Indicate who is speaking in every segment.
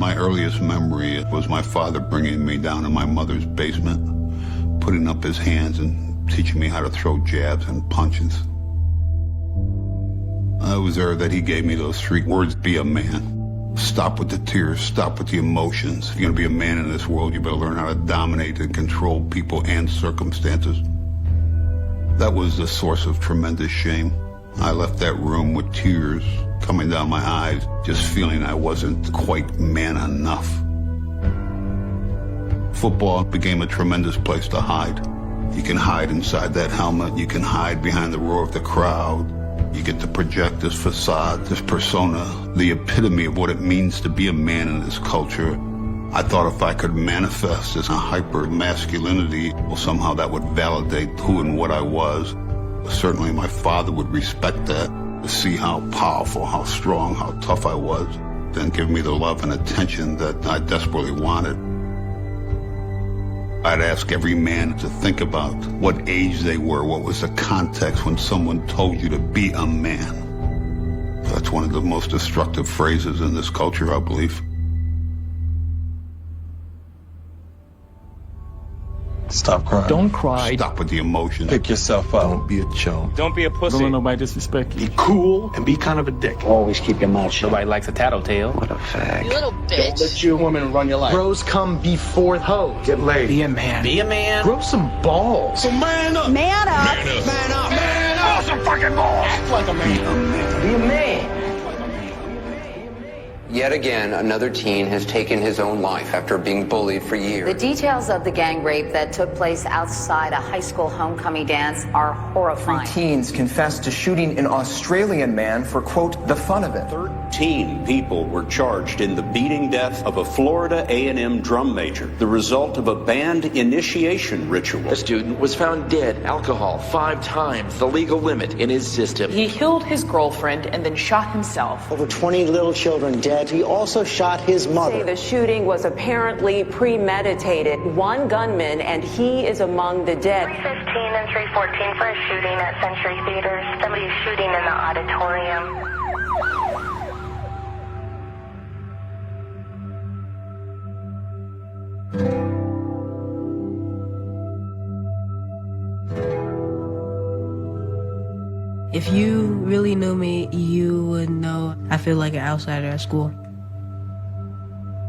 Speaker 1: My earliest memory was my father bringing me down in my mother's basement, putting up his hands and teaching me how to throw jabs and punches. I was there that he gave me those 3 words: be a man. Stop with the tears, stop with the emotions. If you're gonna be a man in this world, you better learn how to dominate and control people and circumstances. That was the source of tremendous shame. I left that room with tears coming down my eyes, just feeling I wasn't quite man enough. Football became a tremendous place to hide. You can hide inside that helmet, you can hide behind the roar of the crowd. You get to project this facade, this persona, the epitome of what it means to be a man in this culture. I thought if I could manifest this hyper masculinity, well, somehow that would validate who and what I was. Certainly my father would respect that, to see how powerful, how strong, how tough I was, then give me the love and attention that I desperately wanted. I'd ask every man to think about what age they were, what was the context when someone told you to be a man. That's one of the most destructive phrases in this culture, I believe.
Speaker 2: Stop crying.
Speaker 3: Don't cry.
Speaker 1: Stop with the emotion.
Speaker 2: Pick yourself up.
Speaker 4: Don't be a chump.
Speaker 3: Don't be a pussy.
Speaker 4: Don't let nobody disrespect you.
Speaker 2: Be cool and be kind of a dick.
Speaker 5: Always keep your mouth shut.
Speaker 3: Nobody likes a tattletale.
Speaker 5: What a fag.
Speaker 6: You little bitch.
Speaker 5: Don't let your woman run your life.
Speaker 7: Bros come before hoes.
Speaker 2: Get laid.
Speaker 3: Be a man.
Speaker 6: Be a man.
Speaker 7: Grow some balls.
Speaker 2: So man up.
Speaker 6: Man up.
Speaker 2: Man up. Man up. Man up. Some fucking balls.
Speaker 5: Act like a man. Be a man.
Speaker 8: Yet again, another teen has taken his own life after being bullied for years.
Speaker 9: The details of the gang rape that took place outside a high school homecoming dance are horrifying.
Speaker 7: 3 teens confessed to shooting an Australian man for, quote, the fun of it.
Speaker 10: 13 people were charged in the beating death of a Florida A&M drum major, the result of a band initiation ritual.
Speaker 11: The student was found dead, alcohol 5 times the legal limit in his system.
Speaker 12: He killed his girlfriend and then shot himself.
Speaker 5: Over 20 little children dead. He also shot his mother.
Speaker 12: The shooting was apparently premeditated. 1 gunman, and he is among the dead.
Speaker 13: 315 and 314 for a shooting at Century Theaters. Somebody's shooting in the auditorium.
Speaker 14: If you really knew me, you would know I feel like an outsider at school.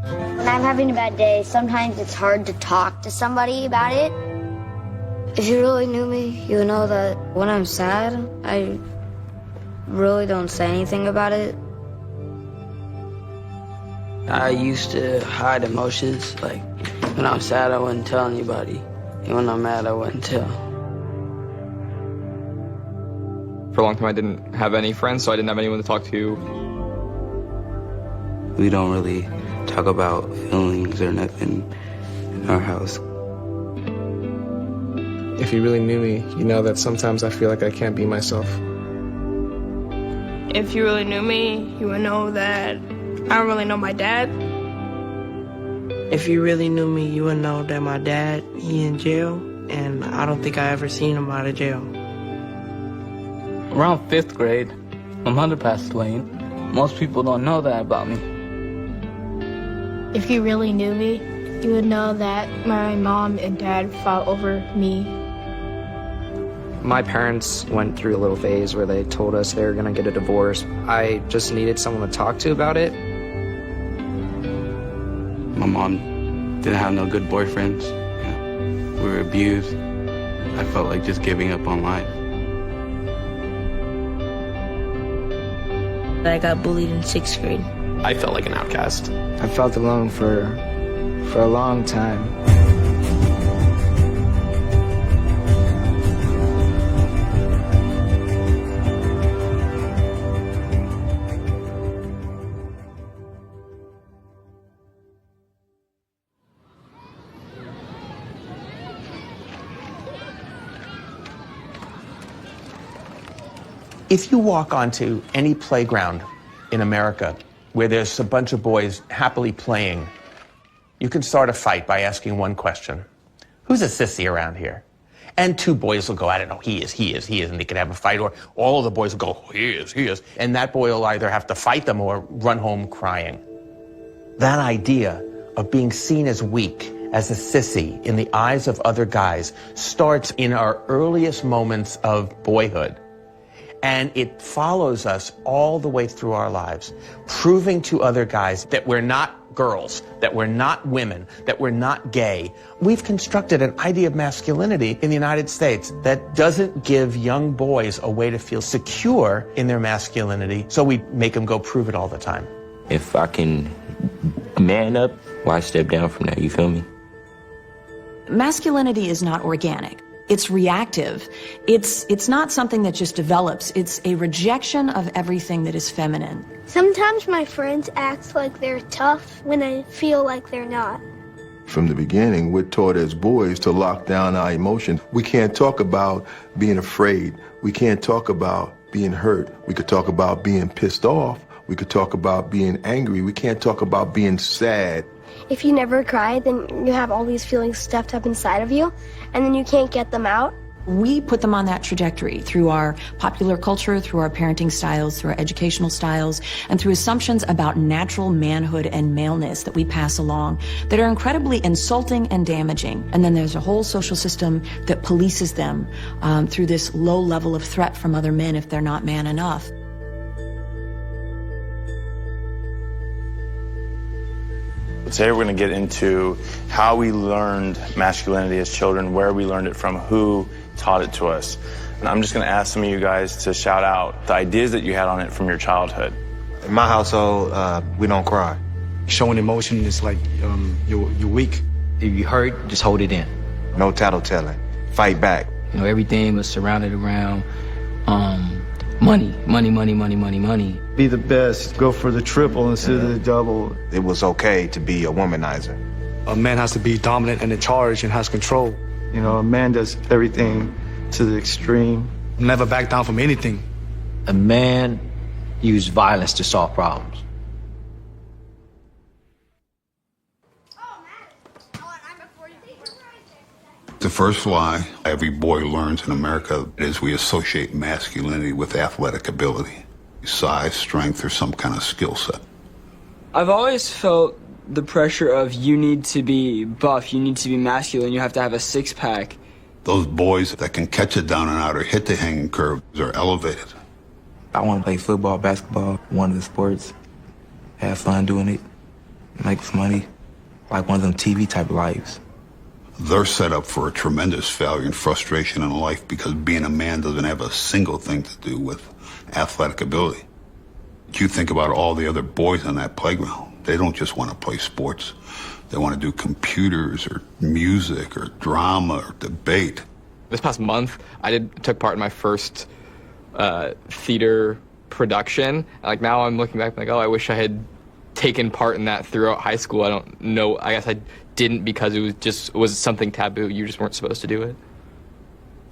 Speaker 15: When I'm having a bad day, sometimes it's hard to talk to somebody about it. If you really knew me, you would know that when I'm sad, I really don't say anything about it.
Speaker 16: I used to hide emotions. Like, when I'm sad, I wouldn't tell anybody. And when I'm mad, I wouldn't tell.
Speaker 17: For a long time, I didn't have any friends, so I didn't have anyone to talk to.
Speaker 16: We don't really talk about feelings or nothing in our house.
Speaker 18: If you really knew me, you know that sometimes I feel like I can't be myself.
Speaker 19: If you really knew me, you would know that I don't really know my dad.
Speaker 14: If you really knew me, you would know that my dad, he in jail, and I don't think I ever seen him out of jail.
Speaker 3: Around 5th grade, my mother passed away. Most people don't know that about me.
Speaker 19: If you really knew me, you would know that my mom and dad fought over me.
Speaker 20: My parents went through a little phase where they told us they were gonna get a divorce. I just needed someone to talk to about it.
Speaker 11: My mom didn't have no good boyfriends. We were abused. I felt like just giving up on life.
Speaker 14: I got bullied in 6th grade.
Speaker 20: I felt like an outcast.
Speaker 18: I felt alone for a long time.
Speaker 7: If you walk onto any playground in America where there's a bunch of boys happily playing, you can start a fight by asking one question. Who's a sissy around here? And 2 boys will go at it. Oh, he is, and they can have a fight. Or all of the boys will go, oh, he is. And that boy will either have to fight them or run home crying. That idea of being seen as weak, as a sissy in the eyes of other guys, starts in our earliest moments of boyhood. And it follows us all the way through our lives, proving to other guys that we're not girls, that we're not women, that we're not gay. We've constructed an idea of masculinity in the United States that doesn't give young boys a way to feel secure in their masculinity, so we make them go prove it all the time.
Speaker 4: If I can man up, why step down from that, you feel me?
Speaker 6: Masculinity is not organic. It's reactive. It's not something that just develops. It's a rejection of everything that is feminine.
Speaker 19: Sometimes my friends act like they're tough when I feel like they're not.
Speaker 21: From the beginning, we're taught as boys to lock down our emotions. We can't talk about being afraid. We can't talk about being hurt. We could talk about being pissed off. We could talk about being angry. We can't talk about being sad.
Speaker 19: If you never cry, then you have all these feelings stuffed up inside of you, and then you can't get them out.
Speaker 6: We put them on that trajectory through our popular culture, through our parenting styles, through our educational styles, and through assumptions about natural manhood and maleness that we pass along that are incredibly insulting and damaging. And then there's a whole social system that polices them through this low level of threat from other men if they're not man enough.
Speaker 22: Today we're going to get into how we learned masculinity as children, where we learned it from, who taught it to us. And I'm just going to ask some of you guys to shout out the ideas that you had on it from your childhood.
Speaker 23: In my household, we don't cry.
Speaker 24: Showing emotion is like you're weak.
Speaker 23: If you hurt, just hold it in. No tattletailing. Fight back.
Speaker 16: You know, everything was surrounded around money.
Speaker 25: Be the best. Go for the triple instead of the double.
Speaker 23: It was okay to be a womanizer.
Speaker 24: A man has to be dominant and in charge and has control.
Speaker 25: You know, a man does everything to the extreme.
Speaker 24: Never back down from anything.
Speaker 26: A man used violence to solve problems.
Speaker 1: The first lie every boy learns in America is we associate masculinity with athletic ability, size, strength, or some kind of skill set.
Speaker 3: I've always felt the pressure of you need to be buff, you need to be masculine, you have to have a six-pack.
Speaker 1: Those boys that can catch it down and out or hit the hanging curve are elevated.
Speaker 27: I want to play football, basketball, one of the sports, have fun doing it, make money, like one of them TV type lives.
Speaker 1: They're set up for a tremendous failure and frustration in life because being a man doesn't have a single thing to do with athletic ability. You think about all the other boys on that playground. They don't just want to play sports. They want to do computers or music or drama or debate.
Speaker 17: This past month, I took part in my first theater production. Like now I'm looking back like, oh, I wish I had taken part in that throughout high school. I don't know. I guess I didn't because it was something taboo. You just weren't supposed to do it.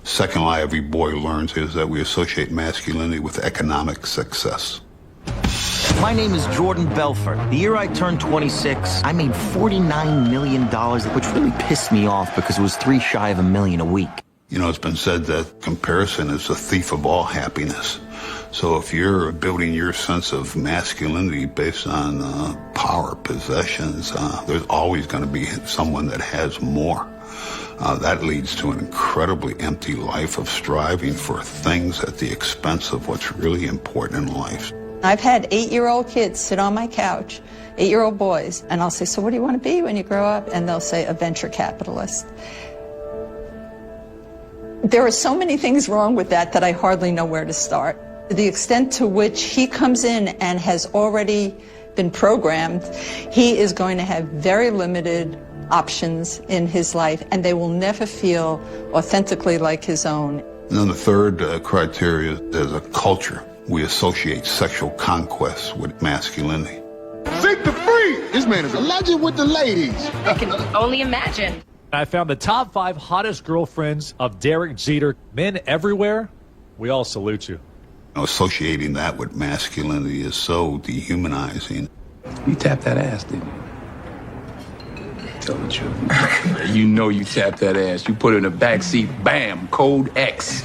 Speaker 1: Second lie every boy learns is that we associate masculinity with economic success.
Speaker 28: My name is Jordan Belfort. The year I turned 26, I made $49 million, which really pissed me off because it was $3 shy of $1 million a week.
Speaker 1: You know, it's been said that comparison is the thief of all happiness. So if you're building your sense of masculinity based on power, possessions, there's always going to be someone that has more. That leads to an incredibly empty life of striving for things at the expense of what's really important in life.
Speaker 29: I've had 8-year-old kids sit on my couch, 8-year-old boys, and I'll say, so what do you want to be when you grow up? And they'll say, a venture capitalist. There are so many things wrong with that I hardly know where to start. The extent to which he comes in and has already been programmed, he is going to have very limited options in his life, and they will never feel authentically like his own.
Speaker 1: And then the third criteria is a culture. We associate sexual conquest with masculinity.
Speaker 30: Seek the free! This man is a legend with the ladies.
Speaker 12: I can only imagine.
Speaker 31: I found the top 5 hottest girlfriends of Derek Jeter. Men everywhere, we all salute you.
Speaker 1: Associating that with masculinity is so dehumanizing.
Speaker 27: You tapped that ass, didn't you? Tell the truth. You know you tapped that ass. You put it in the back seat, bam, code X.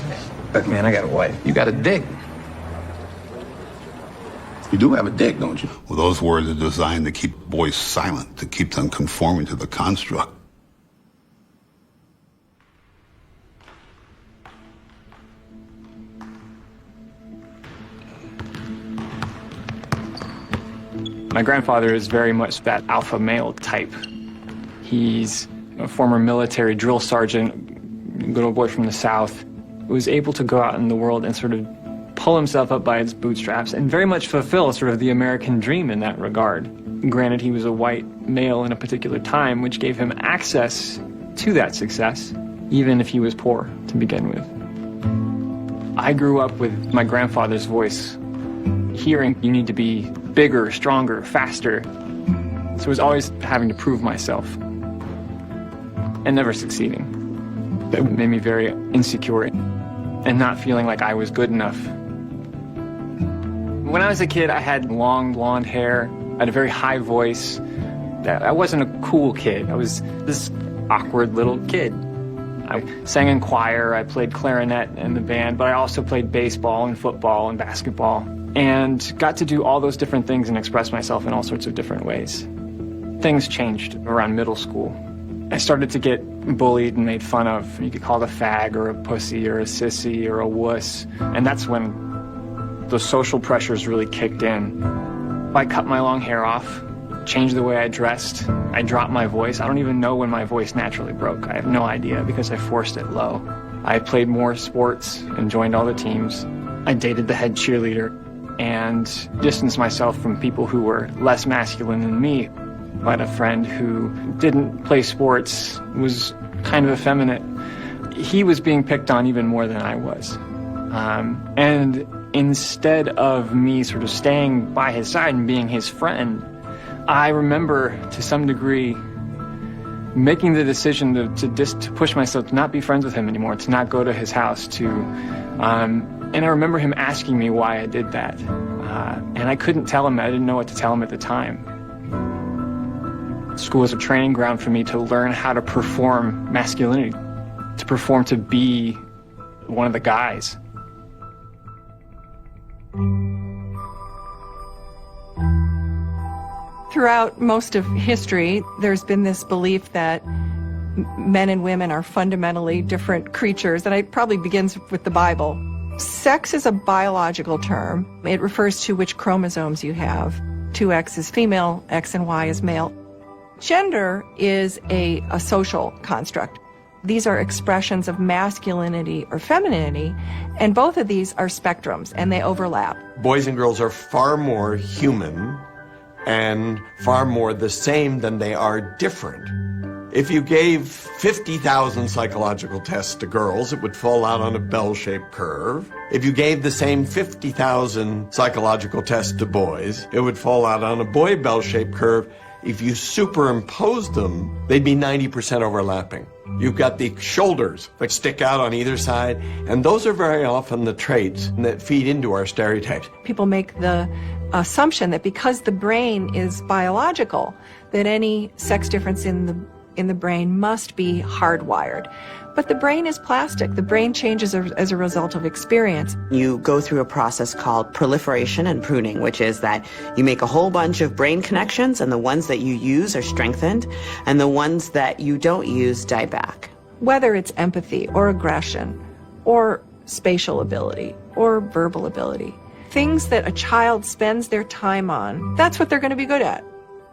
Speaker 23: Look, man, I got a wife.
Speaker 27: You got a dick.
Speaker 21: You do have a dick, don't you?
Speaker 1: Well, those words are designed to keep boys silent, to keep them conforming to the construct.
Speaker 2: My grandfather is very much that alpha male type. He's a former military drill sergeant, good old boy from the South, who was able to go out in the world and sort of pull himself up by his bootstraps and very much fulfill sort of the American dream in that regard. Granted, he was a white male in a particular time, which gave him access to that success, even if he was poor to begin with. I grew up with my grandfather's voice, hearing you need to be bigger, stronger, faster. So I was always having to prove myself and never succeeding. That made me very insecure and not feeling like I was good enough. When I was a kid, I had long blonde hair, I had a very high voice. I wasn't a cool kid. I was this awkward little kid. I sang in choir, I played clarinet in the band, but I also played baseball and football and basketball, and got to do all those different things and express myself in all sorts of different ways. Things changed around middle school. I started to get bullied and made fun of. You could call it a fag or a pussy or a sissy or a wuss, and that's when those social pressures really kicked in. I cut my long hair off, changed the way I dressed, I dropped my voice. I don't even know when my voice naturally broke. I have no idea because I forced it low. I played more sports and joined all the teams. I dated the head cheerleader and distanced myself from people who were less masculine than me. I had a friend who didn't play sports, was kind of effeminate. He was being picked on even more than I was. And instead of me sort of staying by his side and being his friend, I remember to some degree making the decision to push myself to not be friends with him anymore, to not go to his house, and I remember him asking me why I did that. And I couldn't tell him, I didn't know what to tell him at the time. School was a training ground for me to learn how to perform masculinity, to perform to be one of the guys.
Speaker 29: Throughout most of history, there's been this belief that men and women are fundamentally different creatures, and it probably begins with the Bible. Sex is a biological term. It refers to which chromosomes you have. 2X is female, X and Y is male. Gender is a social construct. These are expressions of masculinity or femininity, and both of these are spectrums, and they overlap.
Speaker 5: Boys and girls are far more human and far more the same than they are different. If you gave 50,000 psychological tests to girls, it would fall out on a bell-shaped curve. If you gave the same 50,000 psychological tests to boys, it would fall out on a boy bell-shaped curve. If you superimposed them, they'd be 90% overlapping. You've got the shoulders that stick out on either side, and those are very often the traits that feed into our stereotypes.
Speaker 29: People make the assumption that because the brain is biological, that any sex difference in the brain must be hardwired. But the brain is plastic. The brain changes as a result of experience.
Speaker 12: You go through a process called proliferation and pruning, which is that you make a whole bunch of brain connections, and the ones that you use are strengthened, and the ones that you don't use die back.
Speaker 29: Whether it's empathy or aggression or spatial ability or verbal ability, things that a child spends their time on, that's what they're going to be good at.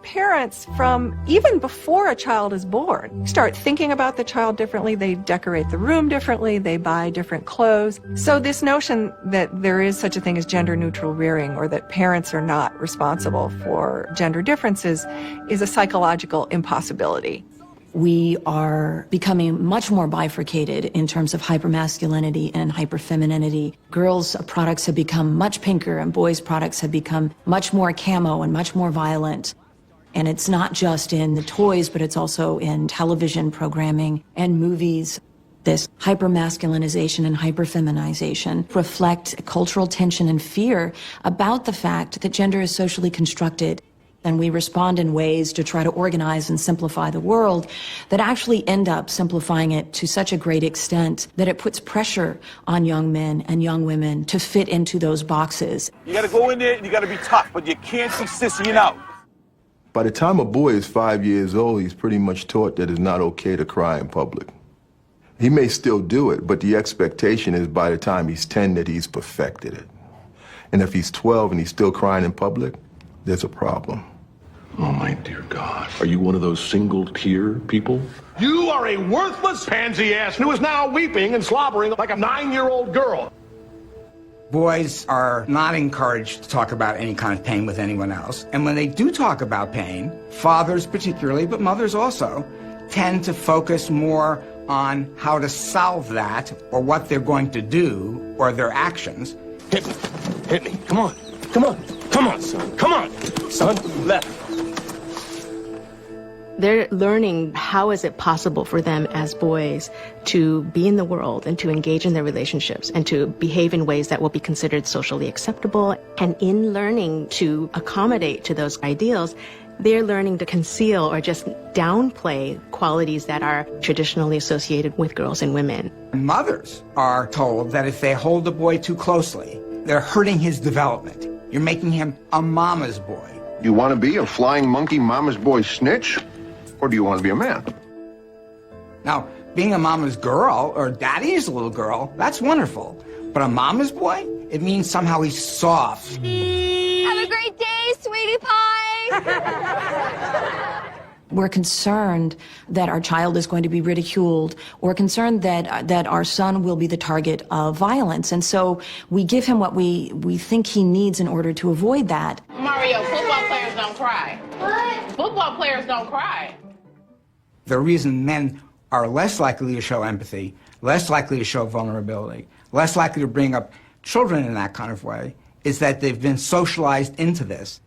Speaker 29: Parents, from even before a child is born, start thinking about the child differently. They decorate the room differently. They buy different clothes. So this notion that there is such a thing as gender-neutral rearing, or that parents are not responsible for gender differences, is a psychological impossibility.
Speaker 6: We are becoming much more bifurcated in terms of hypermasculinity and hyperfemininity. Girls' products have become much pinker, and boys' products have become much more camo and much more violent. And it's not just in the toys, but it's also in television programming and movies. This hypermasculinization and hyperfeminization reflect cultural tension and fear about the fact that gender is socially constructed. And we respond in ways to try to organize and simplify the world that actually end up simplifying it to such a great extent that it puts pressure on young men and young women to fit into those boxes.
Speaker 4: You gotta go in there and you gotta be tough, but you can't be sissying out.
Speaker 21: By the time a boy is 5 years old, he's pretty much taught that it's not okay to cry in public. He may still do it, but the expectation is by the time he's 10 that he's perfected it. And if he's 12 and he's still crying in public, there's a problem.
Speaker 7: Oh, my dear God. Are you one of those single-tear people?
Speaker 8: You are a worthless pansy ass who is now weeping and slobbering like a 9-year-old girl.
Speaker 9: Boys are not encouraged to talk about any kind of pain with anyone else. And when they do talk about pain, fathers particularly, but mothers also, tend to focus more on how to solve that or what they're going to do or their actions.
Speaker 8: Hit me. Hit me. Come on. Come on. Come on, son. Come on. Son, left.
Speaker 10: They're learning how is it possible for them as boys to be in the world and to engage in their relationships and to behave in ways that will be considered socially acceptable. And in learning to accommodate to those ideals, they're learning to conceal or just downplay qualities that are traditionally associated with girls and women.
Speaker 9: Mothers are told that if they hold the boy too closely, they're hurting his development. You're making him a mama's boy.
Speaker 21: You want to be a flying monkey mama's boy snitch? Or do you want to be a man?
Speaker 9: Now, being a mama's girl or daddy's little girl, that's wonderful. But a mama's boy, it means somehow he's soft.
Speaker 11: Have a great day, sweetie pie.
Speaker 6: We're concerned that our child is going to be ridiculed, or concerned that our son will be the target of violence. And so we give him what we think he needs in order to avoid that.
Speaker 13: Mario, football players don't cry. What? Football players don't cry.
Speaker 9: The reason men are less likely to show empathy, less likely to show vulnerability, less likely to bring up children in that kind of way, is that they've been socialized into this.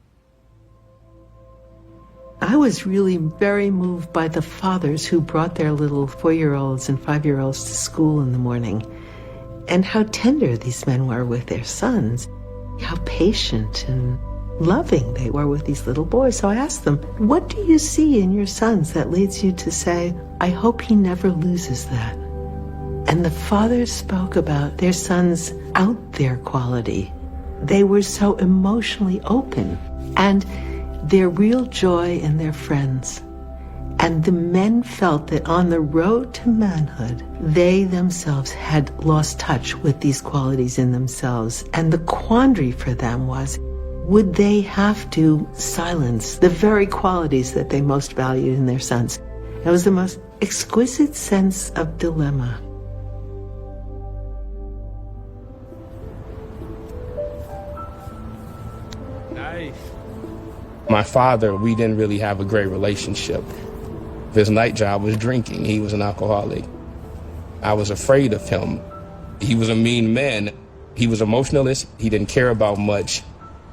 Speaker 14: I was really very moved by the fathers who brought their little 4-year-olds and 5-year-olds to school in the morning, and how tender these men were with their sons, how patient and loving they were with these little boys. So I asked them, what do you see in your sons that leads you to say, I hope he never loses that? And the fathers spoke about their sons' out there quality. They were so emotionally open, and their real joy in their friends. And the men felt that on the road to manhood, they themselves had lost touch with these qualities in themselves. And the quandary for them was, would they have to silence the very qualities that they most valued in their sons? It was the most exquisite sense of dilemma.
Speaker 15: Nice. My father, we didn't really have a great relationship. His night job was drinking. He was an alcoholic. I was afraid of him. He was a mean man. He was emotionalist. He didn't care about much.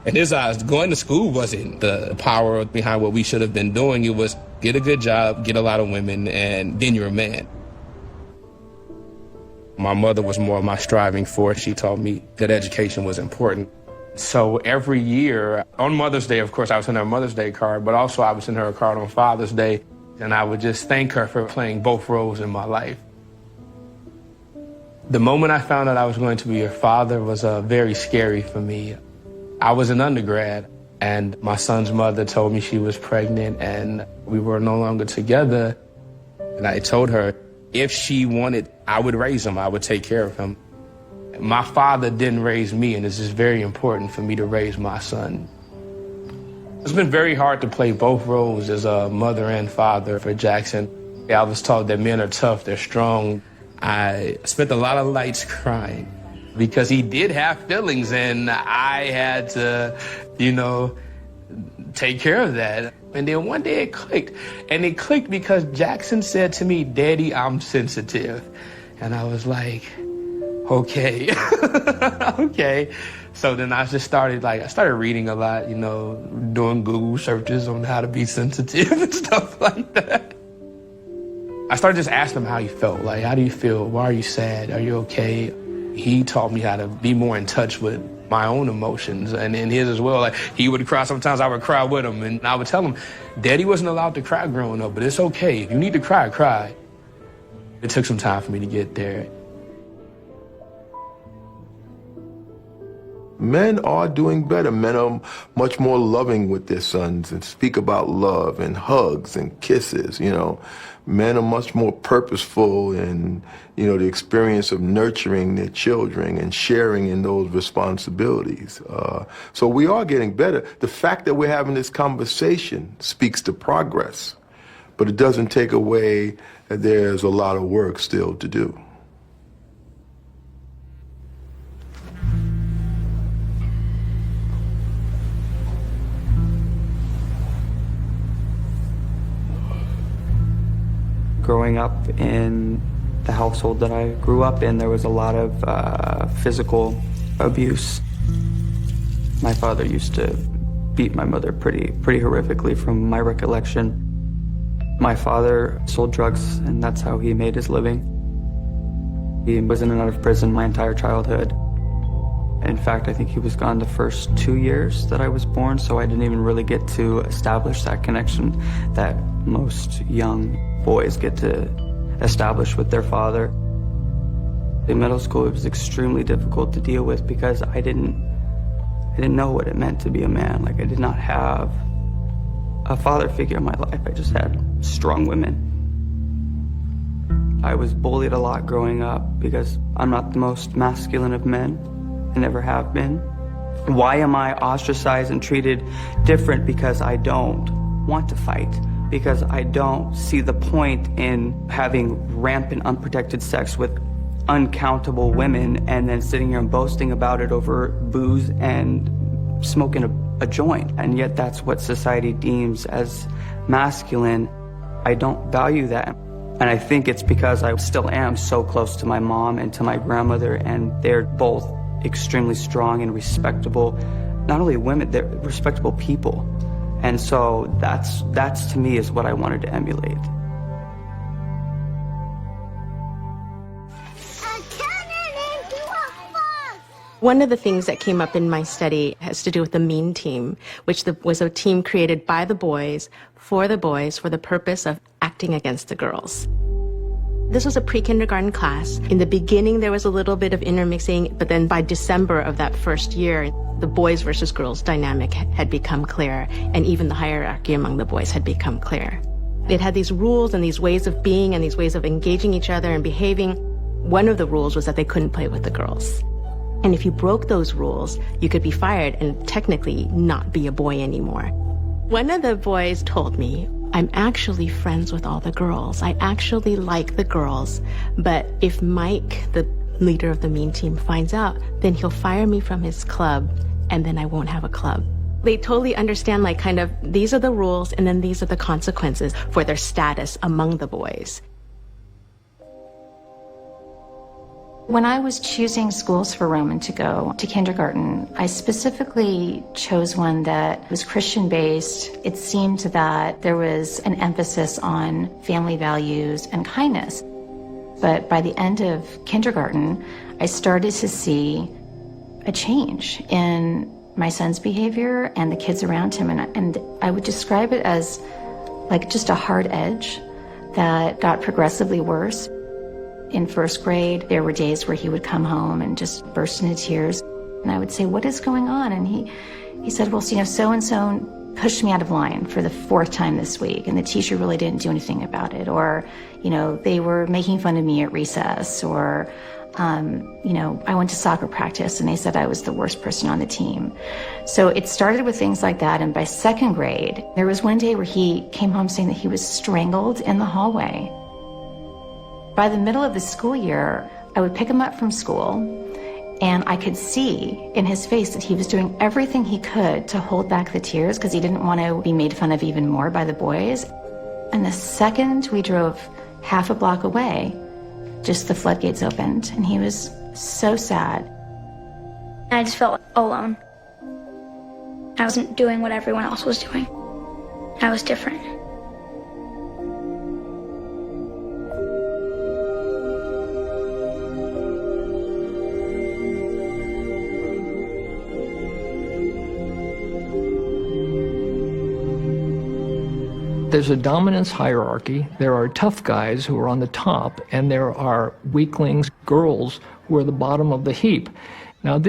Speaker 15: In his eyes, going to school wasn't the power behind what we should have been doing. It was get a good job, get a lot of women, and then you're a man. My mother was more of my striving force. She taught me that education was important. So every year, on Mother's Day, of course, I would send her a Mother's Day card, but also I would send her a card on Father's Day, and I would just thank her for playing both roles in my life. The moment I found out I was going to be her father was very scary for me. I was an undergrad, and my son's mother told me she was pregnant, and we were no longer together. And I told her, if she wanted, I would raise him. I would take care of him. My father didn't raise me, and it's just very important for me to raise my son. It's been very hard to play both roles as a mother and father for Jackson. I was taught that men are tough, they're strong. I spent a lot of nights crying because he did have feelings, and I had to, take care of that. And then one day it clicked. And it clicked because Jackson said to me, Daddy, I'm sensitive. And I was like, okay, okay. So then I just started reading a lot, doing Google searches on how to be sensitive and stuff like that. I started just asking him how he felt. Like, how do you feel? Why are you sad? Are you okay? He taught me how to be more in touch with my own emotions and his as well. Like, he would cry, sometimes I would cry with him, and I would tell him, Daddy wasn't allowed to cry growing up, but it's okay. If you need to cry, cry. It took some time for me to get there.
Speaker 21: Men are doing better. Men are much more loving with their sons and speak about love and hugs and kisses, you know. Men are much more purposeful in, you know, the experience of nurturing their children and sharing in those responsibilities. So we are getting better. The fact that we're having this conversation speaks to progress, but it doesn't take away that there's a lot of work still to do.
Speaker 3: Growing up in the household that I grew up in, there was a lot of physical abuse. My father used to beat my mother pretty horrifically from my recollection. My father sold drugs, and that's how he made his living. He was in and out of prison my entire childhood. In fact, I think he was gone the first 2 years that I was born, so I didn't even really get to establish that connection that most young boys get to establish with their father. In middle school, it was extremely difficult to deal with because I didn't know what it meant to be a man. Like, I did not have a father figure in my life. I just had strong women. I was bullied a lot growing up because I'm not the most masculine of men. I never have been. Why am I ostracized and treated different? Because I don't want to fight. Because I don't see the point in having rampant, unprotected sex with uncountable women and then sitting here and boasting about it over booze and smoking a joint. And yet that's what society deems as masculine. I don't value that. And I think it's because I still am so close to my mom and to my grandmother, and they're both extremely strong and respectable, not only women, they're respectable people. And so that's to me is what I wanted to emulate.
Speaker 10: One of the things that came up in my study has to do with the MEAN team, which was a team created by the boys, for the purpose of acting against the girls. This was a pre-kindergarten class. In the beginning, there was a little bit of intermixing, but then by December of that first year, the boys versus girls dynamic had become clear, and even the hierarchy among the boys had become clear. It had these rules and these ways of being and these ways of engaging each other and behaving. One of the rules was that they couldn't play with the girls. And if you broke those rules, you could be fired and technically not be a boy anymore. One of the boys told me, I'm actually friends with all the girls. I actually like the girls, but if Mike, the leader of the MEAN team, finds out, then he'll fire me from his club, and then I won't have a club. They totally understand, like, kind of, these are the rules, and then these are the consequences for their status among the boys.
Speaker 6: When I was choosing schools for Roman to go to kindergarten, I specifically chose one that was Christian-based. It seemed that there was an emphasis on family values and kindness. But by the end of kindergarten, I started to see a change in my son's behavior and the kids around him. And I would describe it as like just a hard edge that got progressively worse. In first grade, there were days where he would come home and just burst into tears. And I would say, what is going on? And he said, well, so-and-so pushed me out of line for the 4th time this week, and the teacher really didn't do anything about it. Or, they were making fun of me at recess. Or, I went to soccer practice and they said I was the worst person on the team. So it started with things like that. And by 2nd grade, there was one day where he came home saying that he was strangled in the hallway. By the middle of the school year, I would pick him up from school, and I could see in his face that he was doing everything he could to hold back the tears because he didn't want to be made fun of even more by the boys. And the second we drove half a block away, just the floodgates opened, and he was so sad.
Speaker 11: I just felt alone. I wasn't doing what everyone else was doing. I was different.
Speaker 16: There's a dominance hierarchy. There are tough guys who are on the top, and there are weaklings, girls, who are the bottom of the heap. Now, this